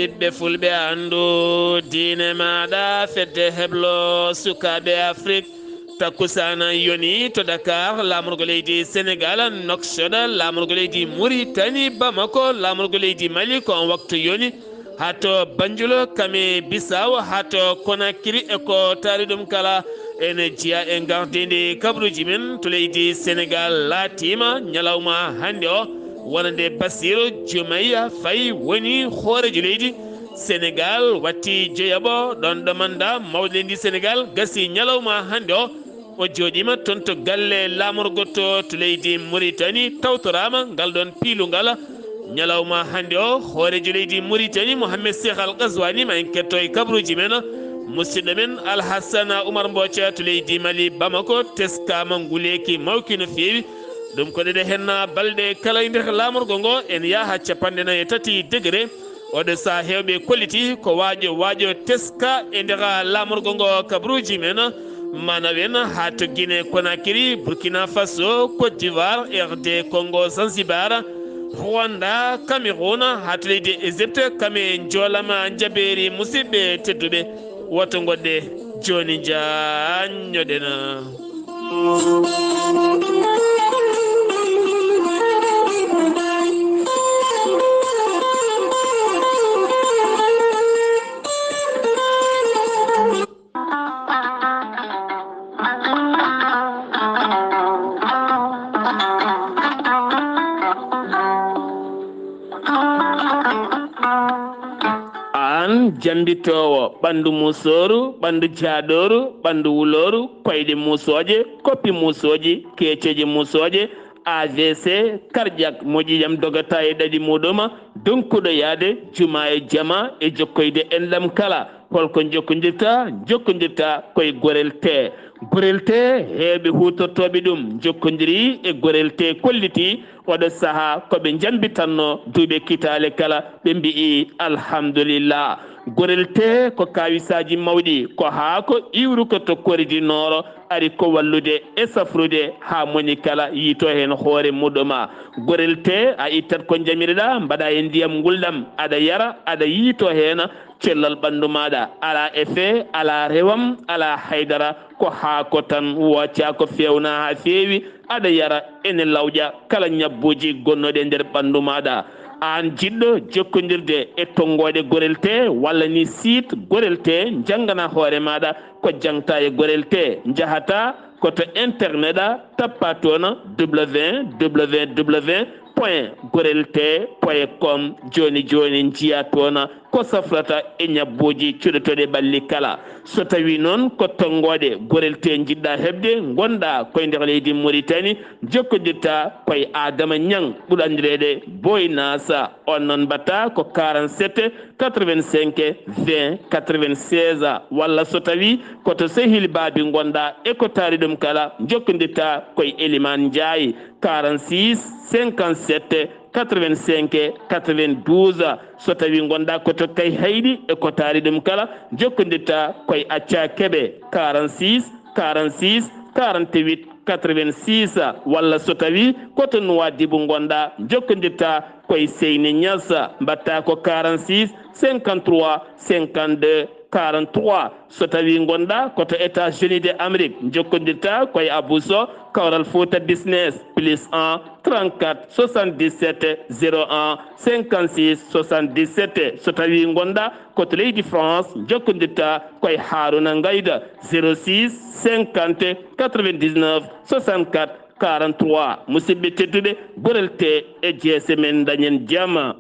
ɓiɓɓe fulɓe andu diine maɗa fedde heblo sukaɓe afrique takkusana yoni to Dakar lamorgo leydi Sénégal Nouakchott lamorgo leydi Mauritanie Bamako lamorgo leydi Mali ko on waktu yoni hato Banjul kame Bissau hato Conakry eko taari ɗum kala ene jiya e gardede kabruji men to leydi Sénégal laatima ñalawma hande o wonande Bassirou Diomaye Faye woni hoorejo leydi Sénégal watti jeeyaɓo ɗon ɗomanda mawɗo leydi Sénégal gasi ñalawma hande o jooɗima toon to galle lamorgoto to leydi Mauritanie tawtorama ngal ɗon piilungal ñalawma hande o hoorejo leydi Mauritanie Mohamed Cheikh Al Ghazouani ma en ketto e kabruji men musidɗo men Alhassana Oumar Mbothia to leydi Mali Bamako teskama nguleki mawki no feewi ɗum ko ɗeɗe henna balɗe kala e nder lamorgo ngo en yaha capanɗe nayi e tati degré oɗo sa hewɓe kolliti ko waaƴo teska e nder lamorgo ngo kabruji men manawen ha to Guinée Conakry Burkina Faso Côte d'Ivoire RD Congo Zanzibar Rwanda Cameroun ha to leydi Égypte kame joolama jaɓeri musidɓe tedduɓe woto goɗɗe joni jañoɗen jambitowo ɓandu musoru ɓandu jaaɗoru ɓandu wuloru koyɗe musoje koppi musoji keceji musoje AVC cardiaque moƴƴijam dogata e ɗaɗi muɗuma donkuɗo yaade juma e jama e jokkoyde enɗam kala holko jokkodirta koye gorel te heeɓe hutortoɓe ɗum jokkodiri e gorel te kolliti oɗo saaha koɓe jambitanno duuɓe kitale kala ɓe mbi'i alhamdulillah gorel te ko kawisaji mawɗi ko haa ko iwruko to koridinoro ari ko wallude e safrude ha moni kala yiito hen hoore muɗuma gorel te a ittat ko jamireɗa mbaɗa e ndiyam gulɗam aɗa yara aɗa yiito hen cellal ɓandu maɗa ala effet ala rewam ala haydara ko haako tan wocca ko fewna ha feewi aɗa yara ene lawƴa kala ñabbuji gonnoɗe nder ɓandu maɗa an jiɗɗo jokkodirde e tongoɗe gorel te walla ni site gorel te janggana hoore maɗa ko jangta e gorel te jahata koto internet tappa toon www.gorelte.com joni jiya toon ko safrata e ñabbuji cuɗotoɗe balli kala so tawi noon ko tongoɗe gorel te jiɗɗa hebde gonɗa koye nder leydi Mauritanie jokkodirta koye Adama Niang ɓuuri andirede Boy Nasa on noon mbatta ko 47 85 20 96 walla so tawi koto sehil baabi gonɗa e ko taari ɗum kala jokkodirta koye Elimane Ndiaye 46 57 85 92 so tawi gonɗa koto kay hayɗi e ko taari ɗum kala jokkodirta koye Acca Keɓe 46 48 86 walla so tawi koto Nouadhibou gonɗa jokkodirta koye Seyni Niass mbatta ko 46 53 52 43 so tawi gonɗa koto États-Unis de Amérique jokkodirta koye Abousso Kawral Fouta Business +1 34 77 01 56 77 so tawi gonɗa koto leydi France jokkodirta koye Haruna Ngayda 06 50 99 64 43 musidɓe tedduɓe gorel te e jeese men dañen jama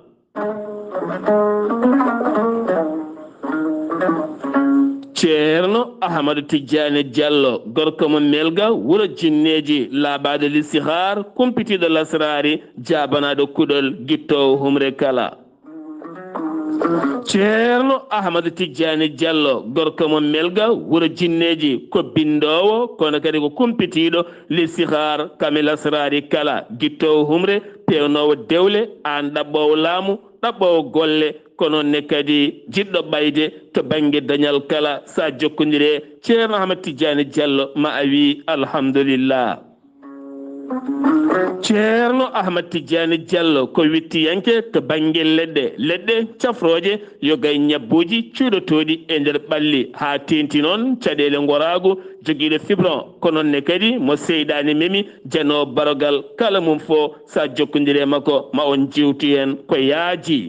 ceerno Ahmadou Tidiane Diallo gorko mo melga wuro jinneji laaɓaɗo listihar kumpitiɗo lasrari jabanaɗo kuɗol guittowo humre kala ceerno Ahmadou Tidiane Diallo gorko mo melga wuro jinneji ko bindowo kono kadi ko kumpitiɗo listihar kame lasrari kala guittowo humre pewnowo dewle an ɗaɓɓowo laamu ɗaɓɓowo golle kono ne kadi jiɗɗo ɓayde to banggue dañal kala sa jokkodire ceerno Ahmad Tidiane Diallo ma a wi alhamdulillah ceerno ahmad tidiani diallo ko wittiyanke to banggue leɗɗe cafroje yo gay ñabbuji cuuɗotoɗi e nder ɓalli ha tenti noon caɗele goragu joguiɗo fibron ko nonne kadi mo seyɗani memi janowo barogal kala mum fo sa jokkodiri e makko ma on jewtu hen ko yaaji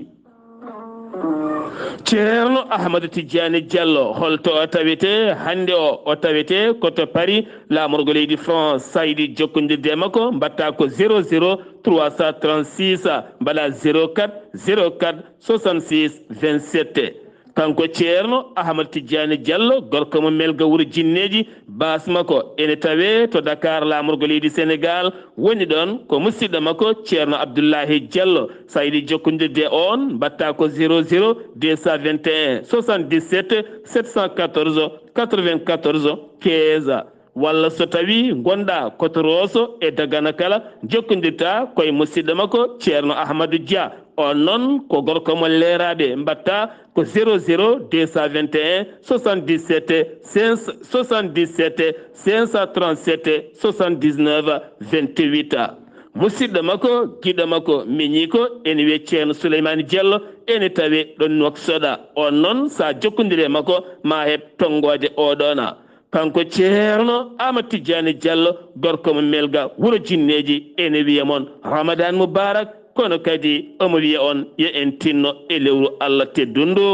ceerno ahmadou tidiani diallo holto o tawete hande o tawete koto paris lamorgo leydi france saydi jokkodirde makko mbatta ko 00 336 mbaɗa 04 04 66 27 kanko ceerno ahmad tidiani diallo gorko mo melga wuuro jinneji bas makko ene tawe to dakar lamorgo leydi sénégal woni ɗon ko musidɗo makko ceerno abdoullahi diallo sa yiɗi jokkodirde on mbatta ko 00 221 77 714 94 15 walla so tawi gonɗa koto rosso e dagana kala jokkodirta koye musidɗo makko ceerno ahmadou dia on noon ko gorko mo leeraɓe mbatta ko 00 221 77 77 537 79 28 musidɗo makko giɗo makko miñi ko ene wiye ceerno souleymane diallo ene tawe ɗon noksoɗa on noon sa jokkodiri e makko ma heeb tonggode oɗona kanko ceerno amadou tidiani diallo gorko mo melga wuuro jinneji ene wiya moon ramadan moubarak kono kadi omo wiya on yo en tinno e lewru allah teddundu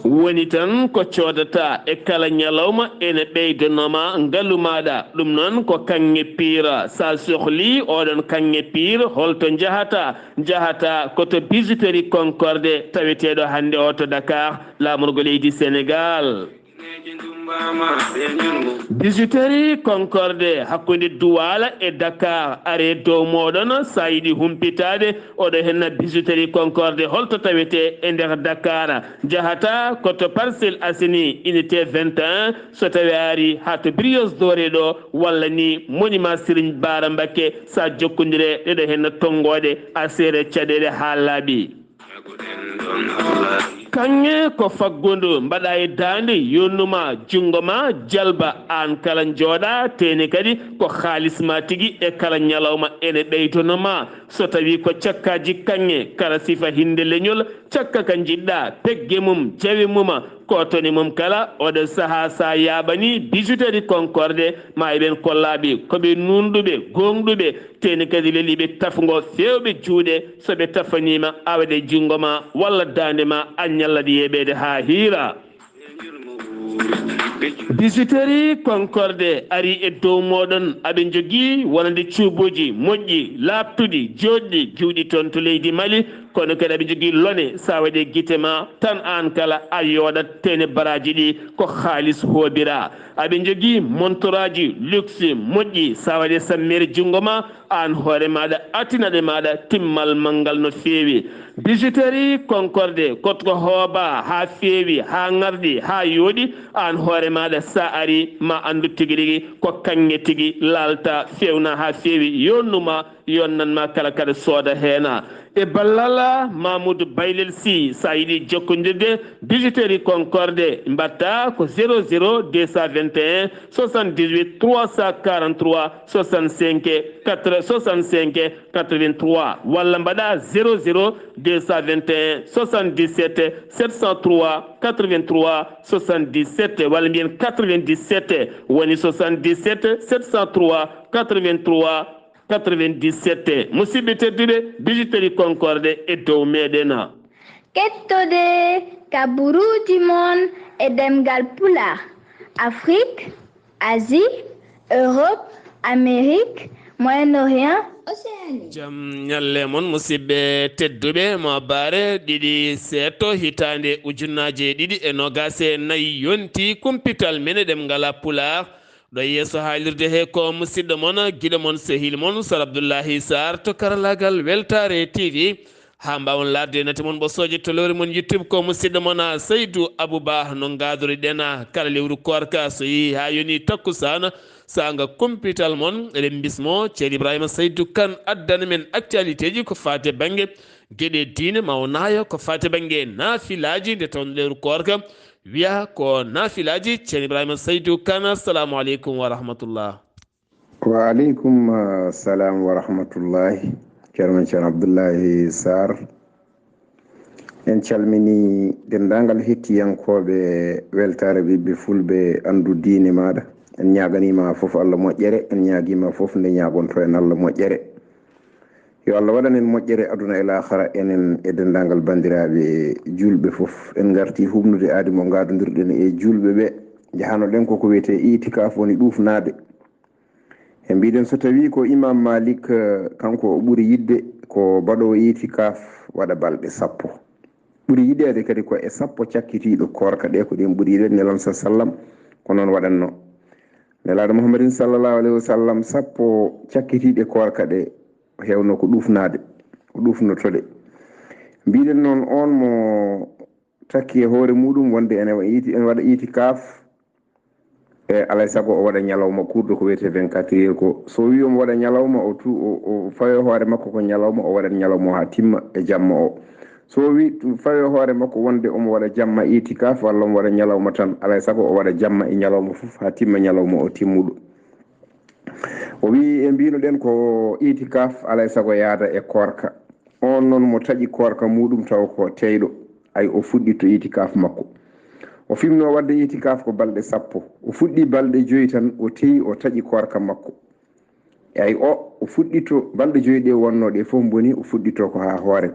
woni tan ko coodata e kala ñalawma ene ɓeydanoma ngaalu maɗa ɗum noon ko kanŋe piira sa sohli oɗon kanŋe piir holto jahata koto bijouterie concorde taweteɗo hande o to dakar lamorgo leydi sénégal bijouterie concorde hakkude Douala e Dakar are dow moɗon sa yiɗi humpitade oɗo henna bijouterie concorde holto tawete e nder Dakar jahata koto Parcelles Assainies unité 21 so tawi ari ha to Brioche Dorée ɗo walla ni monument Serigne Bara Mbacké sa jokkodire ɗeɗo henna tonggode a seere caɗele ha laaɓi kanŋe ko faggundu mbaɗa e dande yonnuma jungo ma jalba an kala jooɗa teni kadi ko haalisma tigui e kala ñalawma ene ɓeytonoma so tawi ko cakkaji kanŋe kala sifa hinde leñol cakka ka jiɗɗa pegge mum jawe muma kotoni mum kala oɗo saaha sa yaɓani bijouterie concorde ma eɓen kollaɓe koɓe nunɗuɓe gonɗuɓe teni kadi leliɓe tafgo fewɓe juuɗe soɓe tafanima awde jungo ma walla dande ma a ñallade yeɓede ha hiira bijouterie concorde ari e dow moɗon aɓe jogui wonande cuubuji moƴƴi labtuɗi joɗɗi juuɗi toon to leydi Mali kono kadi aɓe jogui lone sa waɗe guite ma tan an kala a yooɗat tene baraji ɗi ko haalis hoobira aɓe jogui montoraji luxe moƴƴi sa waɗe sammere jungo ma an hoore maɗa atinaɗe maɗa timmal manggal no feewi bijouterie concorde kotko hooba ha feewi ha garɗi ha yooɗi an hoore maɗa sa ari ma andu tigui rigui ko kanŋe tigui lalta fewna ha feewi yonnuma yonnanma kala kada sooda heena e ballala mamoudou baylel sy sa yiɗi jokkodirde bijouterie concorde mbatta ko 00 221 78 343 65 65 83 walla mbaɗa 00 221 77 703 83 77 walla mbiyen 97 woni 77 703 83 97 musidɓe tedduɓe bijouterie concorde e dow meɗen kettode kaburuji mon e ɗemngal pulaar Afrique Asie Europe Amérique Moyen-Orient Océanie jam ñalle moon musidɓe tedduɓe mawbaare ɗiɗi seeto hitande ujunnaje ɗiɗi e nogase nayyi yonti kumpital mene ɗemngala pulaar ɗo yeeso haalirde he ko musidɗo moon guiɗo moon sehil moon sar Abdullaahi Saar to karallagal Weltare TV ha mbawon larde nate moon ɓosoje to lewri moon YouTube ko musidɗo moon Seydou Abouba no gadoriɗen kala lewru korka so yeehi ha yoni takkusana sanga Kumpital moon eɗen bismo ceerno Ibrahima Seydou Kane addana men actualité ji ko fate banggue gueɗe diine mawnayo ko fate banggue naafilaji nde tawn lewru korka wiya ko nafilaji ceerno Ibrahima Saydou Kane. assalamu aleykum wa rahmatullah. wa aleykum salam wa rahmatullahi. ceerno Abdullaahi Saar en calmini dendagal hettiyankoɓe weltare ɓiɓɓe fulɓe andu diine maɗa. en ñaganima foof Allah moƴƴere, en ñaguima foof nde ñagonto en Allah moƴƴere. yo Allah waɗan en moƴƴere aduna e lahara enen e dendagal bandiraɓe julɓe foof. en garti humnude aadi mo gadodirɗen e julɓe ɓe jahanoɗen koko wiyete itikaf woni ɗufnade. e mbiɗen so tawi ko imam Malik kanko o ɓuuri yidde ko baɗowo itikaf waɗa balɗe 10 ɓuuri yiɗede kadi ko e 10 cakkitiɗo korka ɗe ko ɗin ɓuuri yiɗede nelam sa sallam ko noon waɗanno. nelaɗo Muhammadin sallallahu alaihi wasallam 10 cakkitiɗe korka ɗe hewno ko ɗufnade, ko ɗufnotoɗe. mbiɗen noon on mo takki e hoore muɗum wonde ene waɗa itikaf e alay sago o waɗa ñalawma kurɗo ko wiyete 24 heures ko. so wi omo waɗa ñalawma o fawe hoore makko ko ñalawma o waɗat ñalawma o ha timma e jamma o. so wi fawe hoore makko wonde omo waɗa jamma itikaf walla omo waɗa ñalawma tan, alay sago o waɗa jamma e ñalawma fof ha timma ñalawma o timmuɗo. o wi e mbinoɗen ko itikaf alay sago yaada e korka. on noon mo taƴi korka muɗum taw ko teyɗo ay o fuɗɗi to itikaf makko. o fimno wadde itikaf ko balɗe 10. o fuɗɗi balɗe 5 tan o teyi o taƴi korka makko. ay o fuɗɗito balɗe 5 ɗe wonno ɗe fof boni o fuɗɗito ko ha hoore.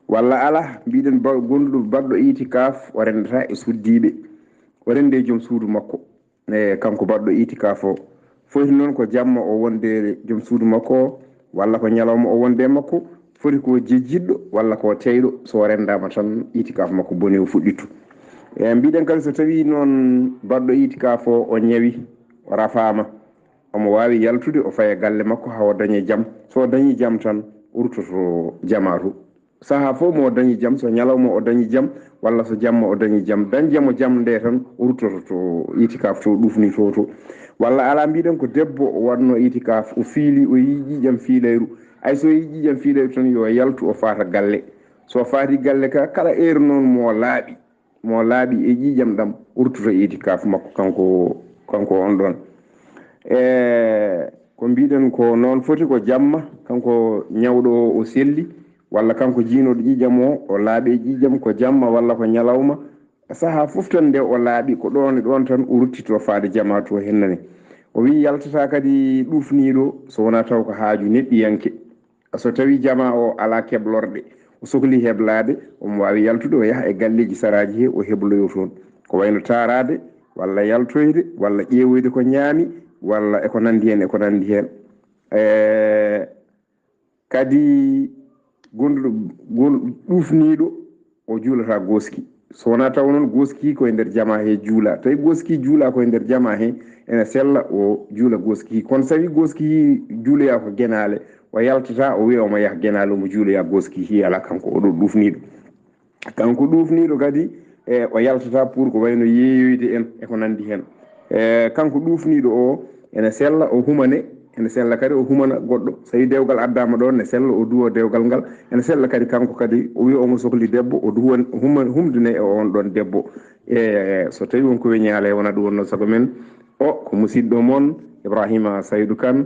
walla ala mbiɗen gonɗuɗo baɗɗo itikaf o rendata e suddiɓe, o rende joom suudu makko e kanko baɗɗo itikaf o. foti noon ko jamma o wonde joom suudu makko walla ko ñalawma o wonde makko, foti ko jejjiɗɗo walla ko teyɗo. so rendama tan itikaf makko boni o fuɗɗito. mbiɗen kadi so tawi noon baɗɗo itikaf o ñawi o rafama omo wawi yaltude o faya galle makko ha o dañe jaam. so dañi jaam tan urtoto jamatu saaha fof mo dañi jaam. so ñalawma o dañi jaam walla so jamma o dañi jaam, dañjamo jaam nde tan urtoto to itikaf to ɗufni to. walla ala mbiɗen ko debbo o waɗno itikaf o fiili o yi ƴiƴam fiilayru. ay so yi ƴiƴam fiilayru tan yo yaltu o fata galle. so fati galle ka kala heure noon mo laaɓi e ƴiƴam ɗam urtoto itikaf makko kanko on ɗon. ko mbiɗen ko noon foti ko jamma kanko ñawɗo o selli walla kanko jiinoɗo ƴiƴam o laaɓi e ƴiƴam ko jamma walla ko ñalawma. saaha fof tan nde o laaɓi ko ɗon e ɗon tan o ruttito faade jamatu o hennane. o wi yaltata kadi ɗufniɗo so wona taw ko haaju neɗɗiyanke. so tawi jama o ala keblorɗe o sohli heblade omo wawi yaltude o yaha e galleji saraji he o hebloyo toon, ko wayno tarade walla yaltoyde walla ƴeewoyde ko ñaami walla eko nandi hen kadi gonɗuɗo ɗufniɗo o juulata goski. so wona taw noon goski koye nder jama he juula. tawi goski juula koye nder jama he ene sella o juula goski. kono sawi goski juuloya ko guenale o yaltata o wiya omo yaha guenale omo juuloya goski hi ala kanko oɗo ɗufniɗo. kanko ɗufniɗo kadi o yaltata pour ko wayno yeeyoyde en eko nandi hen. kanko ɗufniɗo o ene sella o humane, ene sella kadi o humana goɗɗo. so tawi dewgal addama ɗon ne sella o duwo dewgal ngal. ene sella kadi kanko kadi o wiya omo sohli debbo o duwa humdune e on ɗon debbo. so tawi wonko weñale wona ɗum wonno sago men o ko musidɗo moon Ibrahima Saydou Kane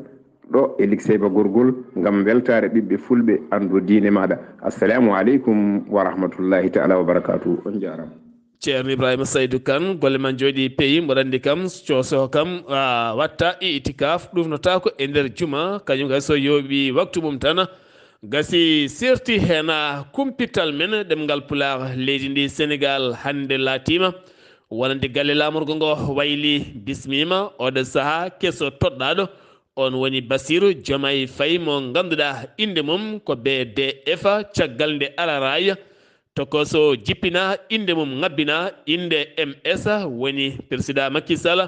ɗo e likseyba gorgol ngam weltare ɓiɓɓe fulɓe andu diine maɗa. assalamu aleykum wa rahmatullahi taala wa barakatuhu. on jarama. ceerno Ibrahima Saydou Kane golle man jooɗi peeyi mboɗo andi kam cosoho kam watta itikaf ɗufnota ko e nder juma kañum kadi so yooɓi waktu mum tan gasi serti hen kumpital men ɗemngal pulaar leydi ndi Sénégal hande laatima wonande galle lamorgo ngo wayli bismima oɗo saaha kesso toɗɗaɗo on woni Bassirou Diomaye Faye mo ganduɗa inde mum ko BDF caggal nde alaraya toko so jippina inde mum ngabbina inde MS woni président Macky Sall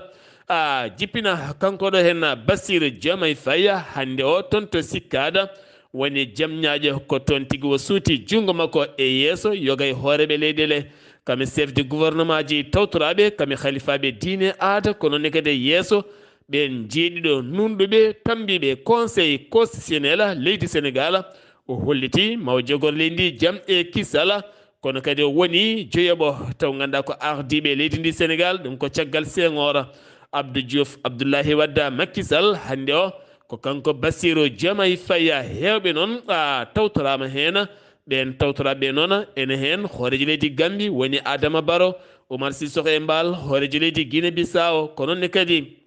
a jippina kanko ɗo hen Bassirou Diomaye Faye hande o toon to sikkada woni jamñaƴo ko toon tigui o suuti jungo makko e yeeso yogay hooreɓe leyɗele kami chef de gouvernement ji tawtoraɓe kami khalifaɓe diine aada kono ne kadi yeeso ɓen jeeɗiɗo nunɗuɓe tambiɓe conseil constitutionnel leydi Sénégal o holliti mawo jogor leydi jaam e kisala kono kadi woni joyobo taw ganda ko ardiɓe leydi ndi Sénégal ɗum ko caggal Senghor Abdullaahi Wadda Macky Sall hande o ko kanko Bassirou Diomaye Faye hewɓe noon tawtorama hen ɓen tawtoraɓe noon ene hen hoorejo leydi Gambie woni Adama Barrow Oumar Sissoko Embal hoorejo leydi Guinée Bissau ko noonne kadi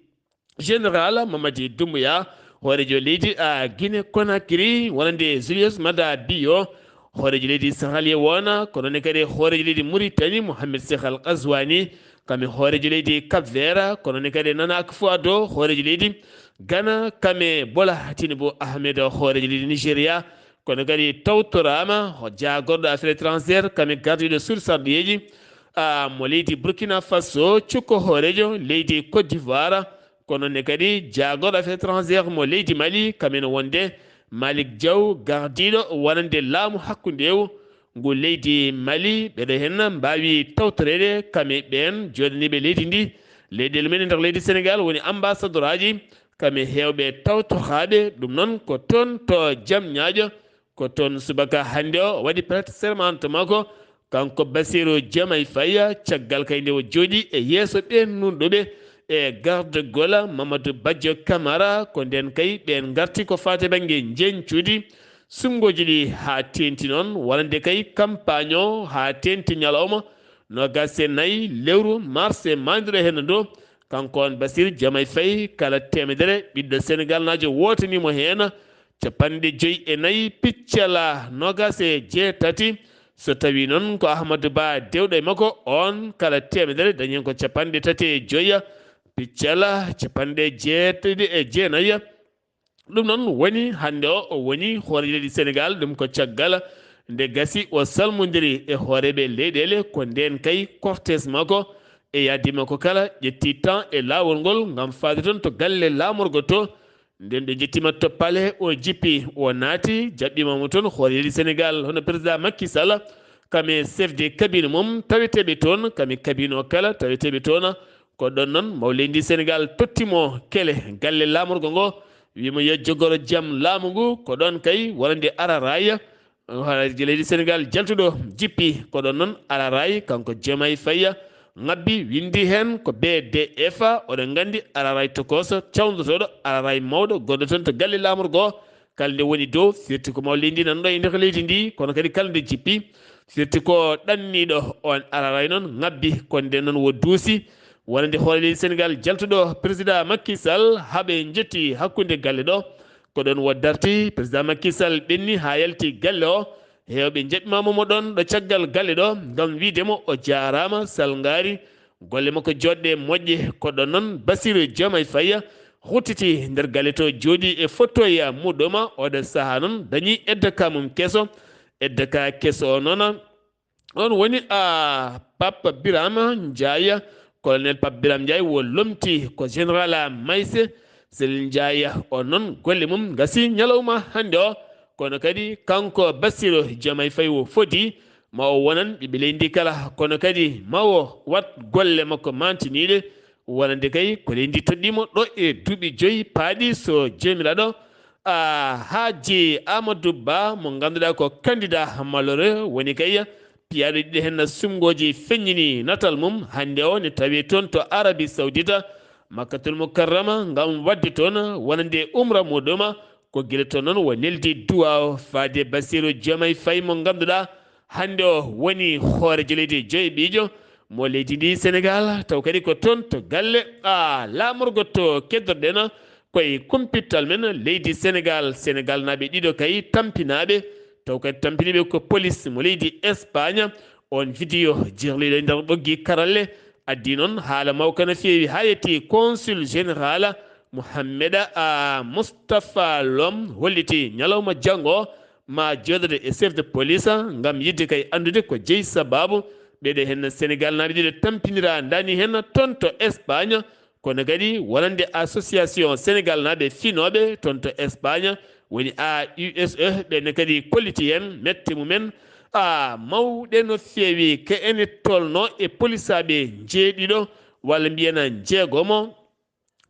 général Mamadi Doumbouya hoorejo leydi Guinée Conakry wonande Julius Mada Bio hoorejo leydi Sahel wona ko noonne kadi hoorejo leydi Mauritanie Mohamed Cheikh Al Qazwani kami hoorejo leydi Cap Vert ko noonne kadi Nana Akufo-Addo hoorejo leydi Ghana kame Bola Tinubu Ahmed hoorejo leydi Nigéria kono kadi tawtorama jagorɗo affaire étrangère kami gardiɗo sursarɗiyeji mo leydi Burkina Faso cukko hoorejo leydi Côte d'Ivoire kono ne kadi jagorɗo affaire étrangère mo leydi Mali kamen wonde Malick Diaw gardiɗo wonande laamu hakkude ngu leydi Mali ɓeɗo hen mbawi tawtorede kame ɓen joɗaniɓe leydi ndi leyɗele men nder leydi Sénégal woni ambassadeur aji kame hewɓe tawtoraɓe ɗum noon ko toon to jaam ñaaƴo ko toon subaka hande o waɗi prête serment makko kanko Bassirou Diomaye Faye caggal kayde o jooɗi e yeeso ɓen nunɗoɓe e garde gola Mamadou Badjo Camara ko nden kay ɓen garti ko fate banggue jencuudi sumgoji ɗi ha tenti noon wonande kay campagne o ha tenti ñalawma nogas e nayyi lewru mars e manduɗo hen ndo kanko on Bassirou Diomaye Faye kala temedere ɓiɗɗo Sénégal najo wotanimo hen capanɗe joyyi e nayyi piccala nogas e jeetati so tawi noon ko Ahmadou Ba dewɗo e makko on kala temedere dañen ko capanɗe tati e joyya piccala capanɗe jeetati e jeenayyi ɗum noon woni hande o woni hoorejo leydi Sénégal ɗum ko caggal nde gasi o salmodiri e hooreɓe leyɗele ko nden kay cortège makko e yaddima ko kala ƴetti temps e lawol ngol gam faade toon to galle lamorgo to nden ɗo jettima to palais o jippi o naati jaɓɓimamo toon hoorejo leydi Sénégal hono président Macky Sall kame chef de cabinet mum taweteɓe toon kame cabinet o kala taweteɓe toon ko ɗon noon maw leydi Sénégal tottimo kele galle lamorgo ngo wimo yo jogoro jaam laamu ngu ko ɗon kay wonande araraya hoorejo leydi Sénégal jaltuɗo jippi ko ɗon noon araray kanko Diomaye Faye ngabbi windi hen ko BDF oɗon gandi araray tokoso cawdotoɗo araray mawɗo gonɗo toon to galle lamorgo kala nde woni dow firti ko maw leydi nanɗo e nder leydi ndi kono kadi kala nde jippi firti ko ɗanniɗo on araray noon ngabbi ko nden noon wo duusi wonande hoore leydi Sénégal jaltuɗo président Macky Sall haaɓe jetti hakkude galle ɗo ko ɗon wo darti président Macky Sall ɓenni ha yalti galle o hewɓe jaɓɓimamomo ɗon ɗo caggal galle ɗo gam widemo o jarama Sall ngaari golle makko joɗɗe moƴƴe ko ɗon noon Bassirou Diomaye Faye huttiti nder galle to jooɗi e photoya muɗɗoma oɗo saaha noon dañi eddaka mum kesso eddaka kesso o noon on woni Pape Birama Ndiaye colonel Pape Biram Ndiaye wo lomti ko général Maïsse Selil Ndiaye on noon golle mum gasi ñalawma hande o kono kadi kanko Bassirou Diomaye Faye wo foti ma o wonan ɓiɓɓe leydi kala kono kadi ma o wat golle makko mantiniɗe wonande kay ko leydi toɗɗimo ɗo e duuɓi joyyi paaɗi so jomiraɗo Haji Amadou Ba mo ganduɗa ko candidat malheureux woni kay piyaɗo ɗiɗi hen sumgoji feññini natal mum hande o ne tawi toon to Arabie Saoudite Makkatul Mukarrama gam wadde toon wonande umra muɗuma ko guila toon noon wo neldi duwa faade Bassirou Diomaye Faye mo ganduɗa hande o woni hoorejo leydi joyi ɓiijo mo leydi ndi Sénégal taw kadi ko toon to galle lamorgo to keddorɗen koye kumpital men leydi Sénégal naɓe ɗiɗo kay tampinaɓe taw kadi tampiniɓe ko police mo leydi Espagne on vidéo jirliɗo nder ɓoggi karalle addi noon haala mawka no feewi ha yetti consul général Mouhamed Moustapha Lom holliti ñalawma janggo ma jodade e chef de police gam yidde kay andude ko jeeyi sababu ɓeɗe hen Sénégal naɓe ɗiɗo tampinira dani hen toon to Espagne kono kadi wonande association Sénégal naɓe finoɓe toon to Espagne woni AUSE ɓenne kadi kolliti hen mette mumen mawɗe no feewi ke ene tolno e polisaɓe jeeɗiɗo walla mbiyana jeegomo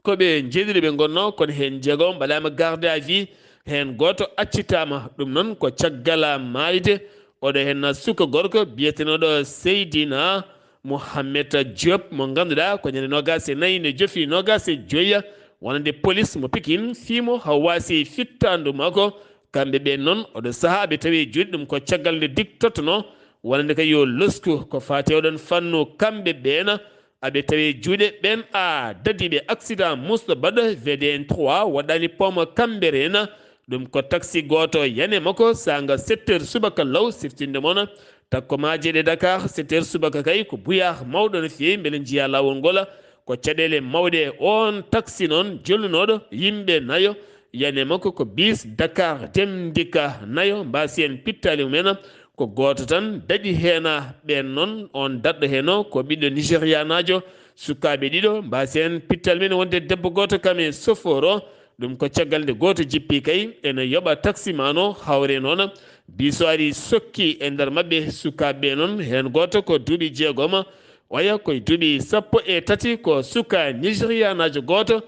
koɓe jeeɗiɗo ɓe gonno kono hen jeegomo mbaɗama garde à vue hen goto accitama ɗum noon ko caggal mayde oɗo hen suka gorko biyetenoɗo Seydina Mouhamed Diop mo ganduɗa ko ñande nogas e nayyi ne jofi nogas e joyya wonande police mo Pikine fimo haw wasi fittandu makko kamɓe ɓe noon oɗo saaha ɓe tawi juuɗe ɗum ko caggal nde diktottono wonande kay yo losku ko fati oɗon fannu kamɓe ɓeena aɓe tawi juuɗe ɓen a dadiɓe accident musɗo baɗɗo VDN 3 waɗani pomo Cambérène ɗum ko taxi goto yane makko sanga 7 heures subaka law siftinde moon takko majeɗe Dakar 7 heures subaka kay ko buya mawɗo no fewi beele jiiya lawol ngol ko caɗele mawɗe on taxi noon jollunoɗo yimɓe nayo yane makko ko bis Dakar Dem Dikka nayo mbasi en pittali mumen ko goto tan daɗi hena ɓen noon on daɗɗo heno ko ɓiɗɗo Nigéria najo sukaɓe ɗiɗo mbasi en pittal men wonde debbo goto kam e soforo ɗum ko caggal nde goto jippi kay ene yoɓa taxi mano hawre noon biso ari sokki e nder mabɓe sukaɓe noon hen goto ko duuɓi 6 oya koye duuɓi 13 ko suka Nigéria najo goto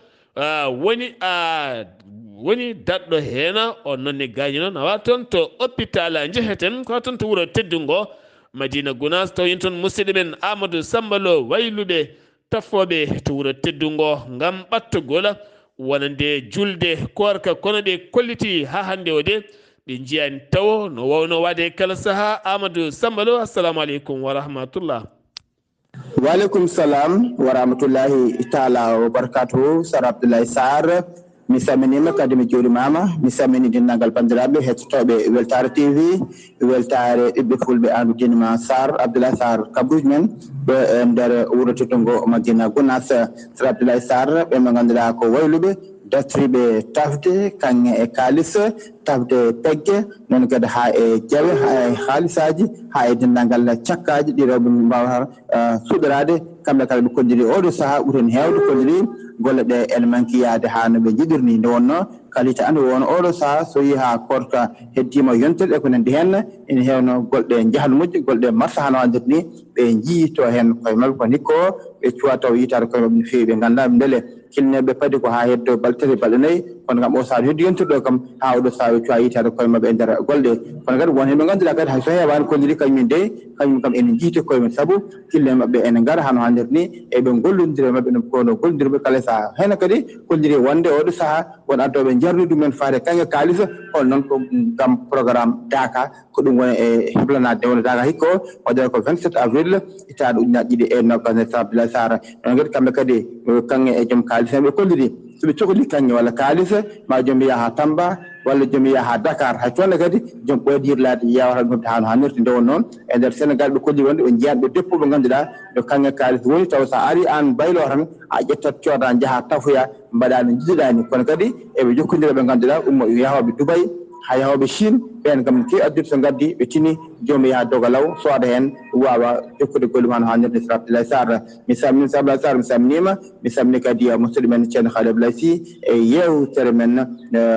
woni daɗɗo hena on nonne gañi noon awa toon to hôpital jeheten ko toon to wuuro teddungo Madina Gounass taw toon musidɗo men Amadou Sambalo wayluɓe taffoɓe to wuuro teddungo gam ɓattugol wonande julde korka kono ɓe kolliti ha hande o de ɓe jiyani taw no wawno wade kala saaha. Amadou Sambalo assalamu aleykum wa rahmatullah. Waleykum salam wa rahmatullahi taala wa barakatuhu. Sar Abdullaahi Saar mi salminima kadi mi juurimama mi salmini dendagal bandiraɓe hettotoɓe weltare TV weltare ɓiɓɓe fulɓe andu dinima Sar Abdullaahi Saar kabruji men ɗo e nder wuuro teddungo Madina Gounass. Sar Abdullaahi Saar ɓe mo ganduɗa ko wayluɓe datriɓe tafde kanŋe e kalis tafde pegge noon kadi ha e jawe ha e haalisaji ha e dendagal cakkaji ɗi rewɓe mbawata suɗorade kamɓe kala ɓe kolliri oɗo saaha ɓuuri hewde kolliri golle ɗe ene manki yaade ha no ɓe jiɗirni nde wonno kalita ande won oɗo saaha so yi ha korka heddima yontere e ko nandi hen ene hewno golɗe jahal moƴƴi golɗe marsa hano andir ni ɓe jiito hen koye mabɓe ko hikka o ɓe cuwa taw yitade koye mabɓe no fewi ɓe ganda beele kilneɓe paadi ko ha heddo balɗe tati balɗe nayyi kono kam o saaha heddi yontere ɗo kam ha oɗo saaha ɓe cuwa yitade koye mabɓe e nder golɗe kono kadi won hen ɓe ganduɗa kadi hay so hewani kolliri kañumen de kañum kam ene jiite koye men saabu kille mabɓe ene gara hano handir ni eɓe gollodira mabɓe no kono gollodiroɓe kala saaha heno kadi kolliri wonde oɗo saaha won addoɓe jarni ɗumen faade kanŋe kalis hol noon ko gam programme Daka ko ɗum woni e heblanade nde woni Daka hikka o waɗata ko 27 avril itaɗo ujunaje ɗiɗi e nogas Abdoulaye Saar on kadi kamɓe kadi kanŋe e joom kalis hen ɓe kolliri soɓe cohli kanŋe walla kalis ma joom wiya ha Tamba walla joom wiya ha Dakar hay toonne kadi joom ɓoyde yirlade yewata ɗum hano hannirta nde won noon e nder Sénégal ɓe kolliri wonde ɓe jiiyan ɓe deppo ɓe ganduɗa ɗo kanŋe kalis woni taw sa ari an baylo tan a ƴettat cooda jaaha tafoya mbaɗa no jiɗiɗani kono kadi eɓe jokkodira ɓe ganduɗa ummo yahoɓe Dubaï ha yahoɓe Chine ɓen kam kewi addude so gaddi ɓe tini joomi yaha dogalaw sooda hen wawa jokkude gollum hano hannirde Sar Abdoulaye Saar mi salmini Sar Abdoulaye Saar mi salminima mi salmini kadi musidɗo men ceerno Khalil Abdoulaye Sy e yewtere men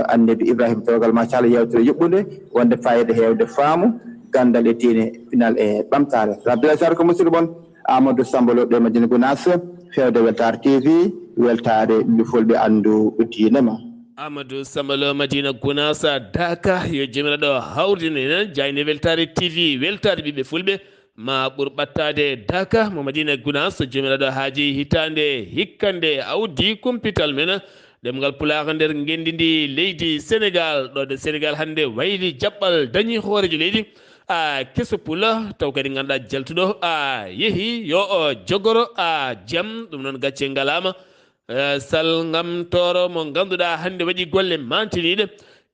annabi Ibrahima tawgal machallah yewtere yuɓɓude wonde fayida hewde faamu gandal e diine pinal e ɓamtare. Sar Abdoulaye Saar ko musidɗo moon Amadou Sambalo ɗo Madina Gounass fewde weltare TV weltare ɓiɓɓe fulɓe andu diinema. Amadou Sambalo Madina Gounass Daka yo jomiraɗo hawrdinen jayne weltare TV weltare ɓiɓɓe fulɓe ma ɓuur ɓattade Daka mo Madina Gounass jomiraɗo haaji hitande hikkande awdi kumpital men ɗemngal pulaar nder gendidi leydi Sénégal ɗo de Sénégal hande wayli jaɓɓal dañi hoorejo leydi keso pula taw kadi ganduɗa jaltuɗo yeehi yo jogoro jaam ɗum noon gacce ngalama salgam toro mo ganduɗa hande waɗi golle mantiniɗe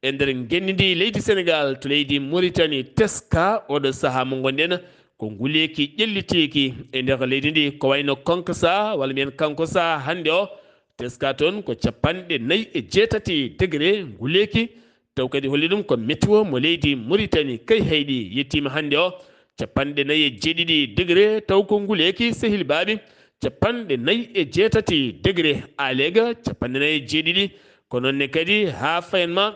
e nder gendidi leydi Sénégal to leydi Mauritanie teska oɗo saaha mo gonɗen ko nguleki ƴelliteki e nder leydi ndi ko wayno Konkosa walla mbiyen Kankosa hande o teska toon ko 4.8 degré nguleki taw kadi holli ɗum ko météo mo leydi Mauritanie kay hayɗi yettima hande o 4.7 degré taw ko nguleki sehil baaɓi 4.8 degré alega 4.7 ko nonne kadi ha fayenma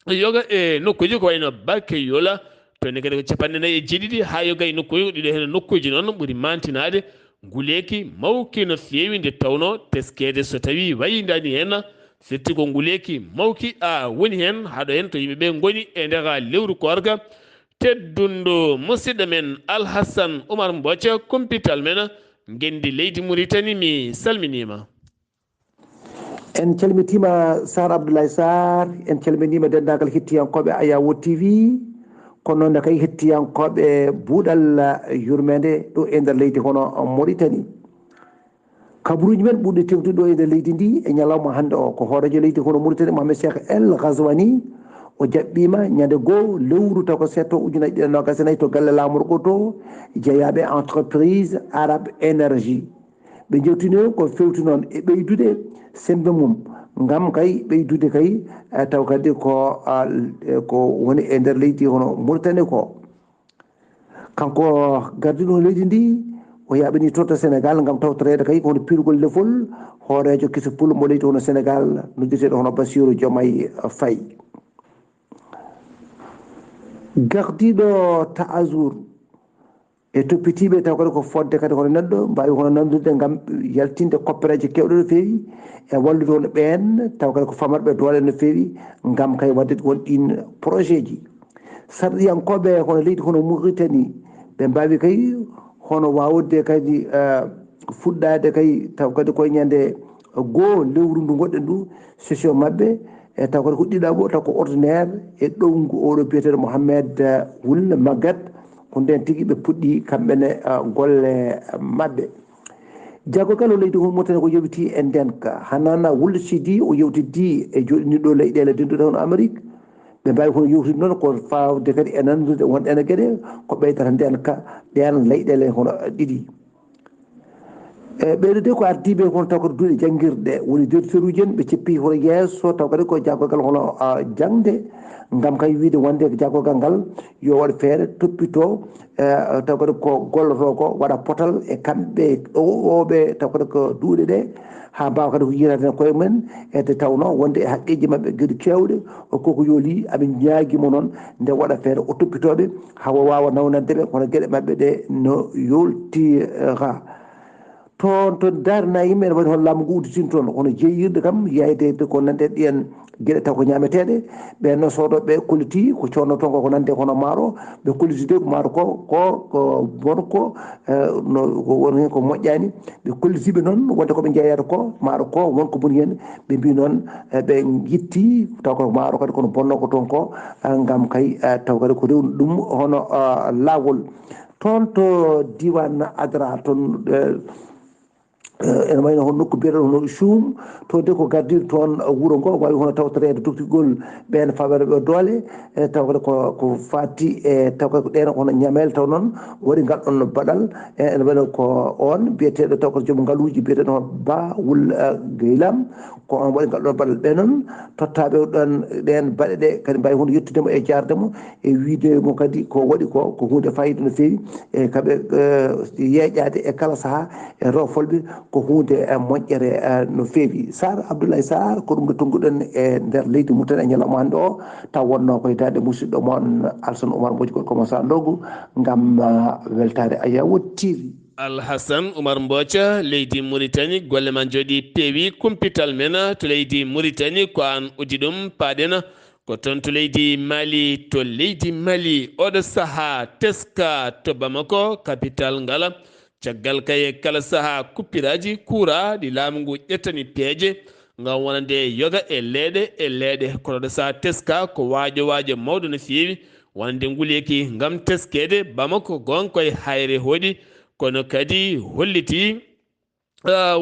yoga e nokkuji ko wayno Bakke Yola to ne kadi ko 4.7 ha yoga e nokkuji ɗiɗo hen nokkuji noon ɓuuri mantinade nguleki mawki no fewi nde tawno teskede so tawi wayidani hen firti ko nguleki mawki woni hen haɗo hen to yimɓeɓe goni e nder lewru korka teddundo musidɗo men Alhassan Oumar Mbocca Kumpital men gendi leydi Mauritanie mi salminima. En calmitima Sar Abdullaahi Saar, en calminima dendagal hettiyankoɓe Ayawo TV, kono noon kay hettiyankoɓe buuɗal yurmede ɗo e nder leydi hono Mauritanie. kabaruji men ɓurɗe tewtude ɗo e nder leydi ndi e ñalawma hannde o ko hoorejo leydi hono Mauritanie Mohamed Cheikh El Ghazouani o jaɓɓima ñande goo lewru taw ko setto ujunaji ɗiɗi e nogas e nayyi to galle laamorgo to jeeyaɓe entreprise arabe énergie ɓe jewtini ko fewti noon e ɓeydude sembe mum ngam kay ɓeydude kay taw kadi ko woni e nder leydi hono Mauritanie ko kanko gardiɗo leydi ndi o yaɓini toon to Sénégal ngam tawtorede kay hono pirgol lefol hoorejo kiso pul mo leydi hono Sénégal noddirteɗo hono Bassirou Diomaye Faye gardiɗo Taazour e toppitiɓe taw kadi ko fodde kadi hono neɗɗo mbawi hono nandude ngam yaltinde koppereje kewɗe no fewi e wallude hono ɓen taw kadi ko famarɓe doole no fewi ngam kay wadde won ɗin projet ji sarɗiyankoɓe hono leydi hono Mauritanie ɓe mbawi kay hono wawde kadi fuɗɗade kay taw kadi koye ñande goo lewru ndu goɗɗen ndu session mabɓe e taw kadi ko ɗiɗaɓo taw ko ordinaire e ɗowngu oɗo biyeteɗo Mohamed Wul Magat ko nden tigui ɓe puɗɗi kamɓene golle mabɓe jaggogal o leydi hono Mauritanie ko yewti e ndenka hanana Wul Sidi o yewtiddi e joɗiniɗo leyɗele denduɗe hono Amérique ɓe mbawi kono yewtude noon ko fawde kadi e nandude wonɗene gueɗe ko ɓeydata ndenka ɗen leyɗele hono ɗiɗi ɓeydo de ko ardiɓe hono taw kadi duuɗe jangguirɗe woni directeur uji en ɓe ceppi hono yesso taw kadi ko jaggogal hono jangde ngam kay wiide wonde jaggogal ngal yo waɗ feere toppito taw kadi ko golloto ko waɗa potal e kamɓe oɓe taw kadi ko duuɗe ɗe ha mbawa kadi ko yirade koye mumen ede tawno wonde e haqqeji mabɓe gueɗe kewɗe koko yooli aɓe ñaaguimo noon nde waɗa feere o toppitoɓe hawa wawa nawnadeɓe kono gueɗe mabɓe ɗe no yoltira toon to darna yimɓe ene waɗi hono laamu ngu udditin toon hono jeeyirde kam yeyde ko nande ɗiyen gueɗe taw ko ñameteɗe ɓenno sodoɓe kolliti ko conno toon ko nande hono maaro ɓe kolliti de ko maaro ko bonko no woni hen ko moƴƴani ɓe kollitiɓe noon wonde koɓe jeeyata ko maaro ko wonko boni hen ɓe mbi noon ɓe guitti taw ko maaro kadi kono bonno ko toon ko ngam kay taw kadi ko rewni ɗum hono laawol toon to diwan Adra toon ene wayno hono nokku biyeteɗo hono Choum to de ko gardiɗo toon wuuro ngo wawi hono tawtorede doktigol ɓen fawaɓe doole taw kadi ko fati e taw kadi ko ɗen hono ñamel taw noon waɗi ngal ɗon baɗal ene wayno ko on biyeteɗo taw ko joom ngaaluji biyeteɗo hono Ba Wul Geylam ko on waɗi ngal ɗon baɗal ɓe noon tottaɓe ɗon ɗen baɗe ɗe kadi mbawi hono yettudemo e jardemo e wiidemo kadi ko waɗi ko hunde fayida no fewi e kamɓe yeeƴade e kala saaha e rofolɓe ko hunde moƴƴere no fewi Sar Abdoulaye Saar ko ɗum ɗo tongguɗen e nder leydi Mauritanie e ñalawma hannde o taw wonno koye dade musidɗo moon Alassane Oumar Mbodji koye commença ndogu ngam weltade Ayawo TV. Alhassan Oumar Mbocca leydi Mauritanie golle man jooɗi peewi Kumpital men to leydi Mauritanie ko an uddi ɗum paaɗen ko toon to leydi Mali oɗo saaha teska to Bamako capital ngala caggal kay kala saaha kuppiraji kuura ɗi laamu ngu ƴettani peeje ngam wonande yoga e leeɗe kono ɗo saaha teska ko waajo mawɗo no feewi wonande nguleki ngam teskede Bamako gon koye hayre hoɗi kono kadi holliti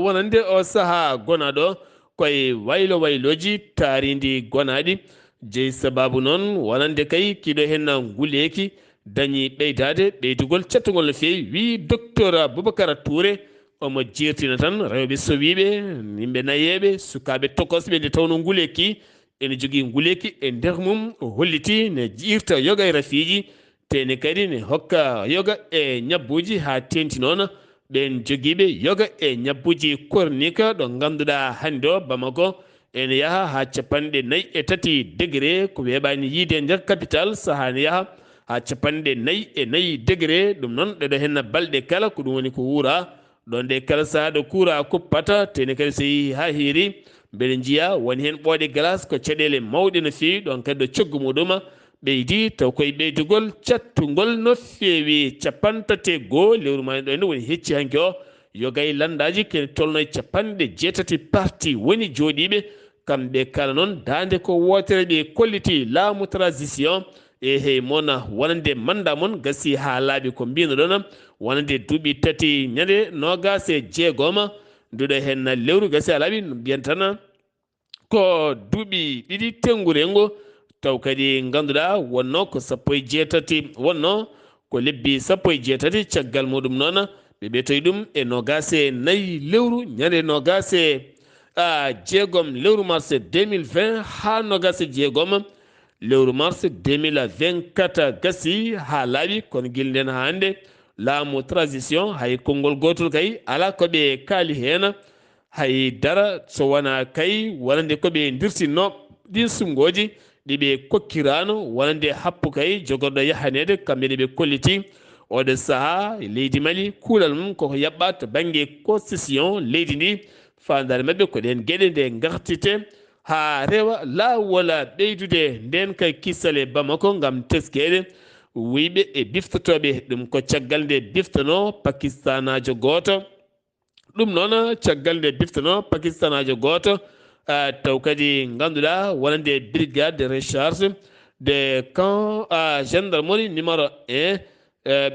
wonande o saaha gonaɗo koye wayloji taaridi gonaɗi jeyi sababu noon wonande kay kiɗo hen nguleki dañi ɓeydugol cettugol no fewi wi docteur Boubacara Touré omo jirtina tan rewɓe sowiɓe yimɓe nayeɓe sukaɓe tokosɓe nde tawno nguleki ene jogui nguleki e nder mum o holliti ne jirta yoga e rafiji tene kadi ne hokka yoga e ñabbuji ha tenti noon ɓen joguiɓe yoga e ñabbuji cornique ɗo ganduɗa hande o Bamako ene yaaha ha 43 degré ko weeɓani yiide nder capital saaha ne yaaha ha 44 degré ɗum noon ɗeɗo henna balɗe kala ko ɗum woni ko wuura ɗon nde kala saaha ɗo kuura kuppata tene kadi so yeehi ha heeri mbeɗe jiiya woni hen ɓooɗe glace ko caɗele mawɗe no fewi ɗon kadi ɗo coggu muɗum ɓeydi taw koye ɓeydugol cattugol no feewi capantate goo lewru ma ɗo ene woni hecci hanke o yogay landaji kene tolno e capanɗe jeetati parti woni jooɗiɓe kamɓe kala noon dande ko wotere ɓe kolliti laamu transition e hey mona wonande manda mon gasi ha laaɓi ko mbino ɗon wonande duuɓi tati ñande nogas e jeegoma nduɗo hen lewru gasi ha laaɓi no mbiyan tan ko duuɓi ɗiɗi tengurengo taw kadi ganduɗa wonno ko sappo e jeetati wonno ko lebbi sappo e jeetati caggal muɗum noon ɓe ɓetoyi ɗum e nogas e nayyi lewru ñande nogas e jeegom lewru mars 2020 ha nogas e jeegom lewru mars 2024 gasi ha laaɓi kono guilɗen ha hande laamu transition hay konngol gotol kay ala koɓe kaali hen hay dara so wona kay wonande koɓe dirtinno ɗin sumgoji ɗiɓe kokkirano wonande happu kay jogorɗo yahanede kamɓe ɗeɓe kolliti oɗo saaha leydi Mali kuulal mum koko yaɓɓa to banggue constitution leydi ndi fandare mabɓe ko ɗen gueɗe nde gartite ha rewa lawol ɓeydude nden kay kissal e Bamako gam teskede wiɓe e biftotoɓe ɗum ko caggal nde biftano pakistanajo goto ɗum noon caggal nde biftano pakistanajo goto taw kadi ganduɗa wonande brigade de recharge de camp gendarmerie numéro 1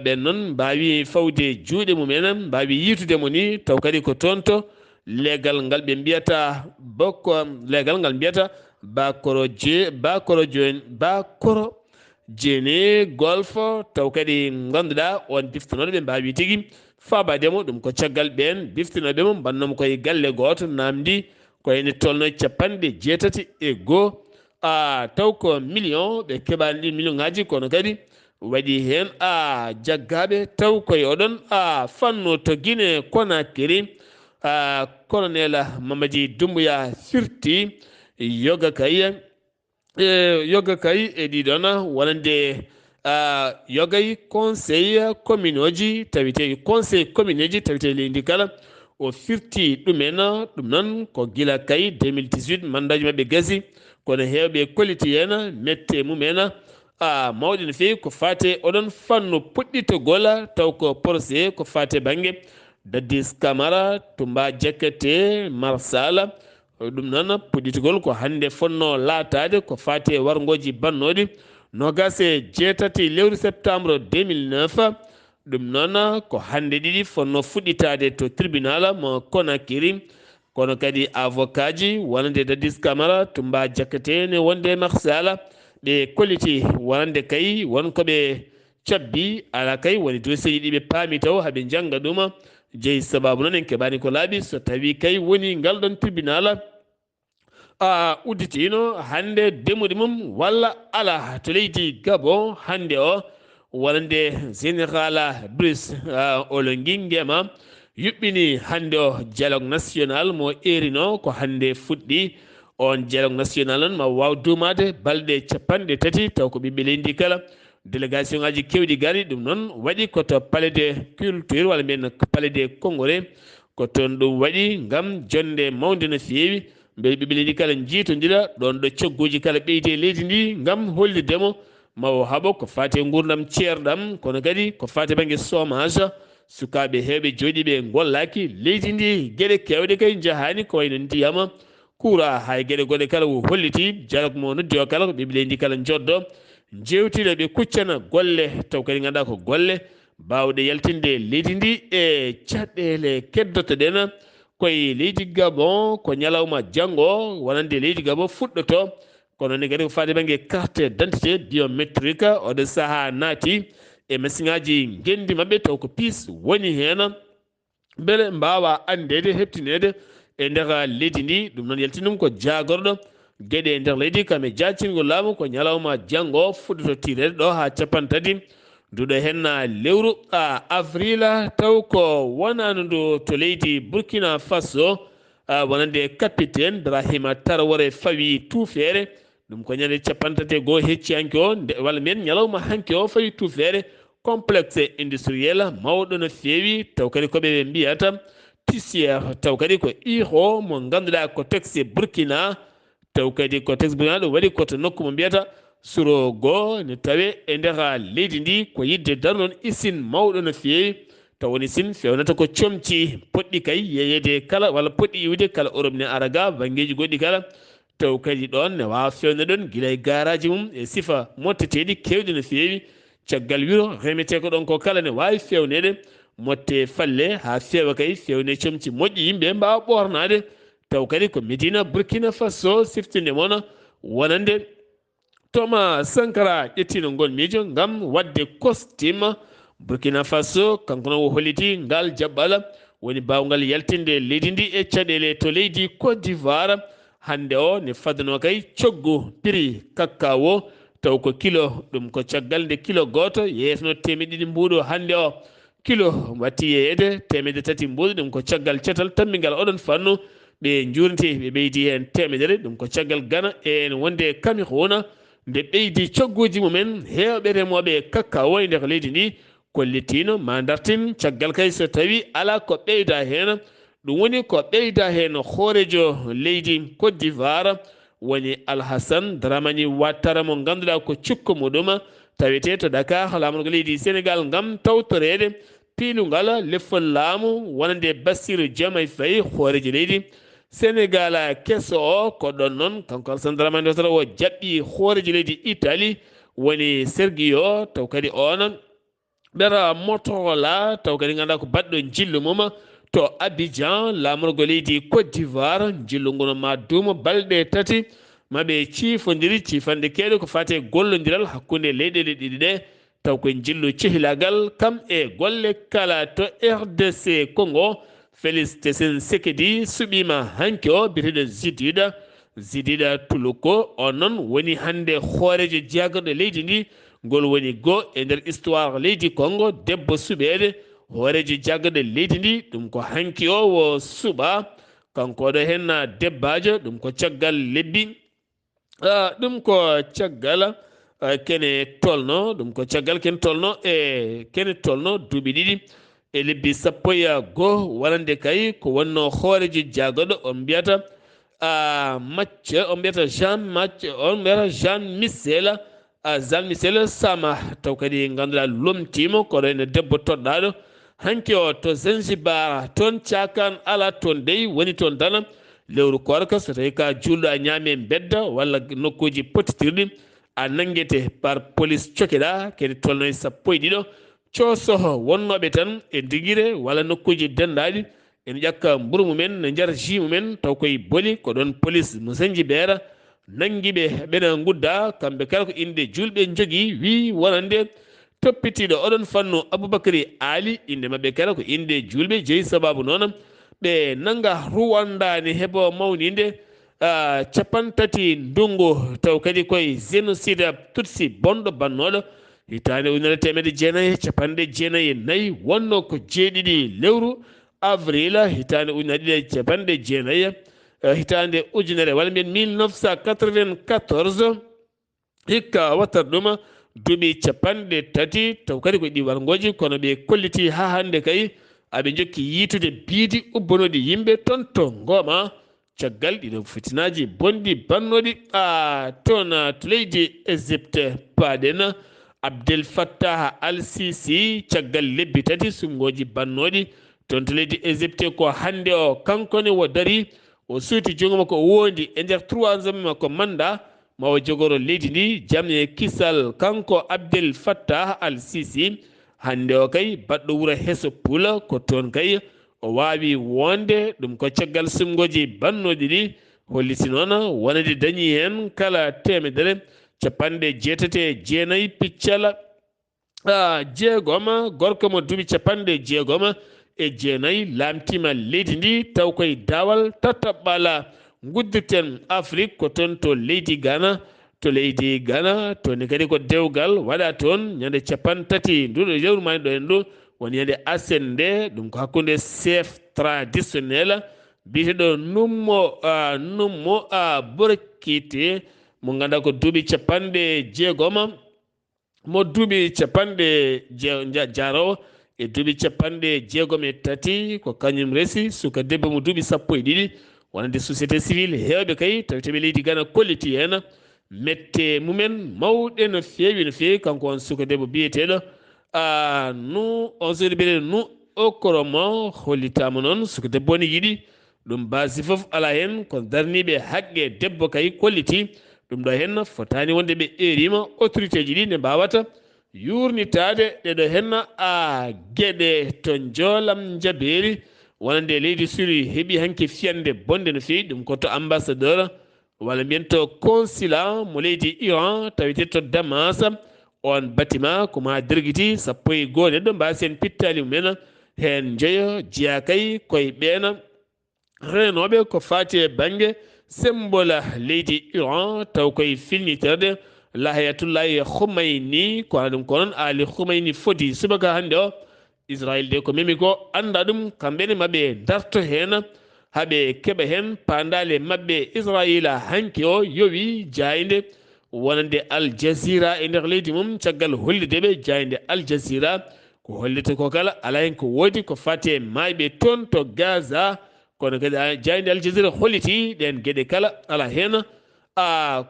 ɓen noon mbawi fawde juuɗe mumen mbawi yitudemo ni taw kadi ko toon to leegal ngal ɓe mbiyata bokko leegal ngal mbiyata bakoro jeni golf taw kadi ganduɗa on biftanoɗo ɓe mbawi tigui fabademo ɗum ko caggal ɓen biftinoɓemo mbannomo koye galle goto namdi koyene tolno capanɗe jeetati e goho taw ko million ɓe keɓani ɗin million ngaji kono kadi waɗi hen jaggaɓe taw koye oɗon fannu to Guinée Conakry colonel Mamadi Doumbouya firti yoga kay e ɗiɗon wonande yogay conseil commune ji tawite conseil commune ji tawite leydi kala o firti ɗumen ɗum noon ko gila kay 2018 mandaji mabɓe gasi kono hewɓe kolliti hen mette mumen mawɗi no fewi ko fate oɗon fannu puɗɗitogol taw ko procès ko fate banggue Dadis Camara Toumba Diakate Marsala ɗum noon puɗɗitogol ko hande fonno laatade ko fate wargoji bannoɗi nogas e jeetati lewru septembre 2009 ɗum noon ko hande ɗiɗi fonno fuɗɗitade to tribunal mo Conakry kono kadi avocat ji wonande Dadis Camara Toumba Diakate ne wonde Marsala ɓe kolliti wonande kay wonkoɓe cabbi ala kay woni dossier ji ɗiɓe paami taw haɓe jangga ɗum jeeyi sababu noon en keɓani ko laaɓi so tawi kay woni ngal ɗon tribunal udditino hande demude mum walla ala to leydi Gabon hande o wonande général Brice Oligui Nguema yuɓɓini hande o dialogue national mo erino ko hande fuɗɗi on dialogue national noon ma waw dumade balɗe capanɗe tati taw ko ɓiɓɓe leydi kala délégation ngaji kewɗi gari ɗum noon waɗi koto palais de culture walla mbiyen palais de congrès ko toon ɗum waɗi gam jonde mawde no fewi beele ɓiɓɓe leydi kala jiitodira ɗon ɗo cogguji kala ɓeyde leydi ndi gam hollidemo mawo haaɓo ko fate gurdam ceerɗam kono kadi ko fate banggue chômage sukaɓe hewɓe jooɗiɓe gollaki leydi ndi gueɗe kewɗe kay jahani ko wayno ndiyama kuura hay gueɗe goɗe kala o holliti dialogue mo noddi o kala ko ɓiɓɓe leydi kala joddo jewtida ɓe kuccana golle taw kadi ganduɗa ko golle bawɗe yaltinde leydi ndi e caɗele keddoto ɗen koye leydi Gabon ko ñalawma janggo wonande leydi Gabon fuɗɗoto kono ne kadi ko fade banggue carte d'identité biométrique oɗo saaha naati e masiŋaji gendi mabɓe taw ko piis woni hen beele mbawa andede heptinede e nder leydi ndi ɗum noon yaltinum ko jagorɗo gueɗe nder leydi kam e jacingol laamu ko ñalawma janggo fuɗɗoto tirede ɗo ha capan tati nduɗo hen lewru avril taw ko wonano ndu to leydi Burkina Faso wonande capitaine Brahima Traoré fawi tuufere ɗum ko ñande capan tati e goho hecci hanke o walla mbiyen ñalawma hanke o fawi tuufere complexe industriel mawɗo no fewi taw kadi koɓe mbiyata tissiére taw kadi ko iho mo ganduɗa ko texte Burkina taw kadi ko texte Burkina ɗum waɗi koto nokku mo mbiyata suro go ne tawe e nder leydi ndi ko yidde darnon isin mawɗo no feewi taw woni sin fewnata ko comci poɗɗi kay yeyede kala walla poɗɗi iwde kala Europe ne araga bangeji goɗɗi kala taw kadi ɗon ne wawa fewne ɗon guila e garaji mum e sifa motteteɗi kewɗi no feewi caggal wiro remete ko ɗon ko kala ne wawi fewnede motte falle ha feewa kay fewne comci moƴƴi yimɓe mbawa ɓornade taw kadi ko Medina Burkina Faso siftinde moon wonande Thomas Sankara ƴettino ngol miijo ngam wadde costume Burkina Faso kanko noon o holliti ngal jaɓɓal woni bawgal yaltinde leydi ndi e caɗele to leydi Côte d'Ivoire hande o ne fadano kay coggu prix cacao taw ko kilo ɗum ko caggal nde kilo goto yeeyetano temedde mbuɗo hande o kilo watti yeeyede 300 mbuɗo ɗum ko caggal cetal tammingal oɗon fannu ɓe jurnti ɓe ɓeydi hen temedere ɗum ko caggal Gana en wonde Cameroun nde ɓeydi cogguji mumen hewɓe remoɓe cacao e nder leydi ndi kollitino ma dartin caggal kay so tawi ala ko ɓeyda hen ɗum woni ko ɓeyda hen hoorejo leydi Côte d'Ivoire woni Alhassane Dramani Ouattara mo ganduɗa ko cukko muɗum tawete to Dakar laamugo leydi Sénégal ngam tawtorede piilugal lefol laamu wonande Bassirou Diomaye Faye hoorejo leydi Sénégal kesso o ko ɗon noon kanko Alhassane Dramani Ouattara o jaɓɓi hoorejo leydi Italie woni Sergio taw kadi on ɓera Motorola taw kadi ganduɗa ko baɗɗo jillu mum to Abidjan laamorgo leydi Côte d'Ivoire jillu ngono ma duuma balɗe 3 maɓe ciifodiri ciifande keeɗe ko fate gollodiral hakkude leyɗele ɗiɗi ɗe taw ko jillu cehilagal kam e golle kala to RDC Congo Félix Tshisekedi suɓima hanki o biteɗo Zidida Tuluko on noon woni hande hoorejo jagorɗo leydi ndi ngol woni go e nder histoire leydi Congo debbo suɓede hoorejo jagorɗo leydi ndi ɗum ko hanki o wo suɓa kanko ɗo hen debbajo ɗum ko caggal lebbi ɗum ko caggal kene tolno ɗum ko caggal kene tolno duuɓi ɗiɗi e lebbi 11 wonande kay ko wonno hoorejo jagorɗo on mbiyata Jean Michel Sama taw kadi ganduɗa lomtimo koɗo ene debbo toɗɗaɗo hanki o to Zanzibar toon cakan ala toon dey woni toon tan lewru korka so tawi ka julɗo a ñaami bedda walla nokkuji pottitirɗi a nanguete par police cokeɗa kedi tolno e 12 cosoho wonnoɓe tan e diguire walla nokkuji dendaɗi ene ƴakka mburu mumen ne nder jus mumen taw koye booli ko ɗon police mo Zanzibar nanguiɓe ɓena gudda kamɓe kala ko inde julɓe jogui wi wonande toppitiɗo oɗon fannu Aboubacry Ali inde mabɓe kala ko inde julɓe jeeyi sababu noon ɓe nanga ruwandani heeɓo mawnide 30 ndungu taw kadi koye génocide tutsi bonɗo bannoɗo hitande 1994 wonno ko 7 lewru avril hitande 1994 hitande ujunere walla mbiyen 1994 hikka wattat ɗum duuɓi 30 taw kadi ko ɗi wargoji kono ɓe kolliti ha hande kay aɓe jokki yiitude biidi ubbanoɗi yimɓe toon to Ngoma caggal ɗiɗo fitinaji bonɗi bannoɗi toon to leydi Égypte paaɗen Abdel Fattah al-Sisi caggal lebbi 3 sungoji bannoɗi toon to leydi Égypte ko hande o kankone wo dari o suuti jongo makko o wondi e nder 3e makko manda mawo jogoro leydi ndi jamne kisal kanko Abdel Fattah al-Sisi hande o kay baɗɗo wuuro heso pula ko toon kay o wawi wonde ɗum ko caggal sungoji bannoɗi ɗi holliti noon wonade dañi hen kala 189 piccal jeegom gorko mo duuɓi 69 lamtima leydi ndi taw koye dawal tataɓɓala guddirten Afrique ko toon to leydi Ghana toni kadi ko dewgal waɗa toon ñande 30 nduɗo lewru mani ɗo en ɗo woni ñande asende ɗum ko hakkude chef traditionnel biteɗo nummo Borkite mo ganduɗa ko duuɓi 60 mo duuɓi 60 e duuɓi 63 ko kañum resi suka debbo mo duuɓi 12 wonande société civile hewɓe kay tawiteɓe leydi Ghana kolliti hen mette mumen mawɗe no feewi kanko on suka debbo biyeteɗo nu on sirɓe nu okoromo hollitama noon suka debbo ne yiɗi ɗum basi fof ala hen ko darniɓe haqqe debbo kay kolliti ɗum ɗo hen fotani wonde ɓe erima autorité ji ɗi ne mbawata yurnitade ɗeɗo hen gueɗe to joolam jabeeri wonande leydi suri heeɓi hanke fiyande bonde no fewi ɗum koto ambassadeur walla mbiyen to consulat mo leydi Iran tawite to Damas on bâtiment koma derguiti 11 neɗɗo mbasen pittali mumen hen jeeya jeeya kay koye ɓeena renoɓe ko fati e banggue symbole leydi Iran taw koye filniterde Lahayatullahi Khomeini ko ɗum ko noon Ali Khomeini foti subaka hande o Israël de ko memi ko anda ɗum kamɓene maɓe darto hen haɓe keɓa hen pandale maɓɓe Israëla hanki o yowi jayde wonande Al Jazeera e nder leydi mum caggal hollideɓe jayde Al Jazeera ko hollita ko kala ala hen ko woodi ko fati e mayɓe toon to Gaza kono kadi jayde Al Jazeera holliti ɗen gueɗe kala ala hen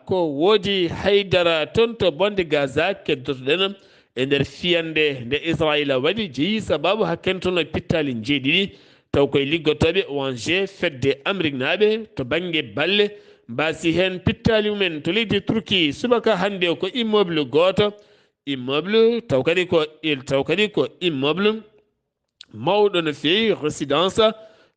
ko woodi haydara toon to bonde Gaza keddotoɗen e nder fiyande nde Israël waɗi jeeyi sababu hakken toon no pittali jeeɗiɗi taw koye liggotoɓe ONG fedde Amérique naɓe to banggue balle mbasi hen pittali mumen to leydi Turquie subaka hande ko immeuble goto immeuble taw kadi ko immeuble mawɗo no fewi résidence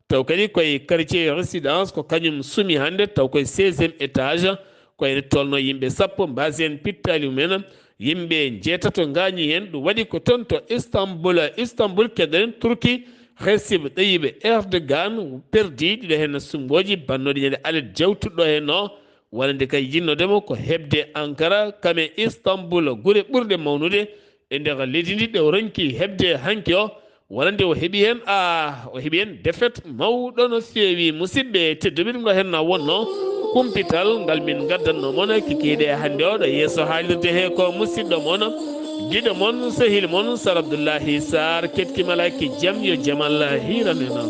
taw kadi koye quartier résidence ko kañum sumi hande taw koye 16e étage koyene tolno yimɓe 10 mbasi hen pittali mumen yimɓe jeetato gañi hen ɗum waɗi ko toon to Istanbul keɗen Turquie Recep Tayyip Erdogan perdi ɗiɗo hen sumboji bannoɗi ñande alet jawtuɗo hen o wonande kay yinnodemo ko hebde Ankara kame Istanbul guure ɓurde mawnude e nder leydi ndi ɗe o ronki hebde hanki o wonande o heeɓi hen défaite mawɗo no fewi musidɓe tedduɓe ɗum ɗo hen wonno kumpital ngal min gaddanno moon kikiɗe hande o ɗo yeeso haalirde he ko musidɗo moon giɗo moon sehil moon Sar Abdullaahi Saar kettimalaki jaam yo jaam Allah hiiranena